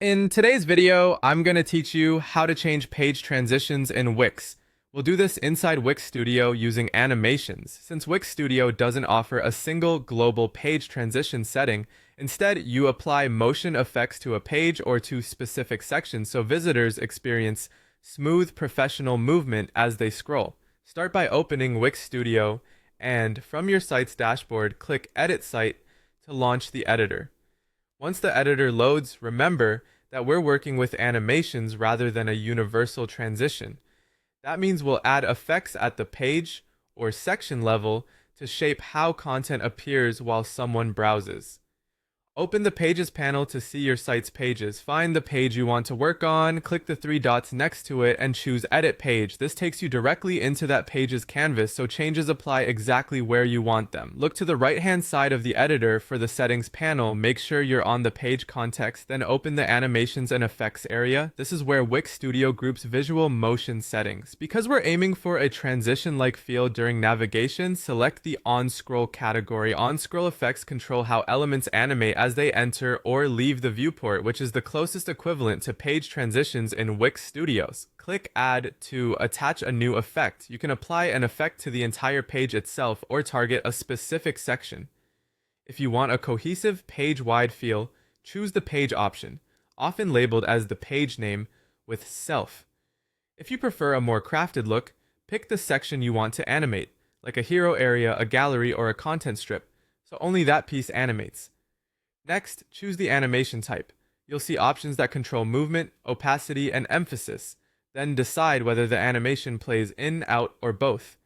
In today's video, I'm going to teach you how to change page transitions in Wix. We'll do this inside Wix Studio using animations, since Wix Studio doesn't offer a single global page transition setting. Instead, you apply motion effects to a page or to specific sections so visitors experience smooth professional movement as they scroll. Start by opening Wix Studio, and from your site's dashboard, click Edit Site to launch the editor. Once the editor loads, remember that we're working with animations rather than a universal transition. That means we'll add effects at the page or section level to shape how content appears while someone browses. Open the Pages panel to see your site's pages. Find the page you want to work on, click the three dots next to it, and choose Edit Page. This takes you directly into that page's canvas, so changes apply exactly where you want them. Look to the right-hand side of the editor for the Settings panel. Make sure you're on the page context, then open the Animations and Effects area. This is where Wix Studio groups visual motion settings. Because we're aiming for a transition-like feel during navigation, select the On-Scroll category. On-Scroll effects control how elements animate as they enter or leave the viewport, which is the closest equivalent to page transitions in Wix Studios. Click Add to attach a new effect. You can apply an effect to the entire page itself or target a specific section. If you want a cohesive page-wide feel, choose the Page option, often labeled as the page name with Self. If you prefer a more crafted look, pick the section you want to animate, like a hero area, a gallery, or a content strip, so only that piece animates. Next, choose the animation type. You'll see options that control movement, opacity, and emphasis. Then decide whether the animation plays in, out, or both.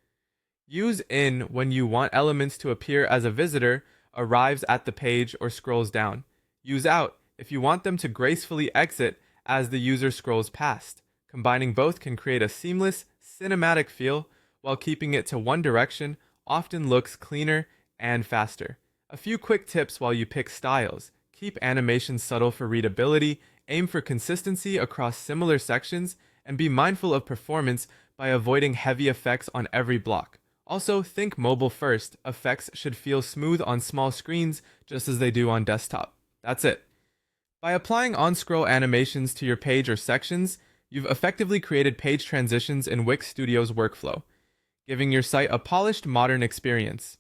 Use in when you want elements to appear as a visitor arrives at the page or scrolls down. Use out if you want them to gracefully exit as the user scrolls past. Combining both can create a seamless, cinematic feel, while keeping it to one direction often looks cleaner and faster. A few quick tips while you pick styles. Keep animations subtle for readability, aim for consistency across similar sections, and be mindful of performance by avoiding heavy effects on every block. Also, think mobile first. Effects should feel smooth on small screens just as they do on desktop. That's it. By applying on-scroll animations to your page or sections, you've effectively created page transitions in Wix Studio's workflow, giving your site a polished modern experience.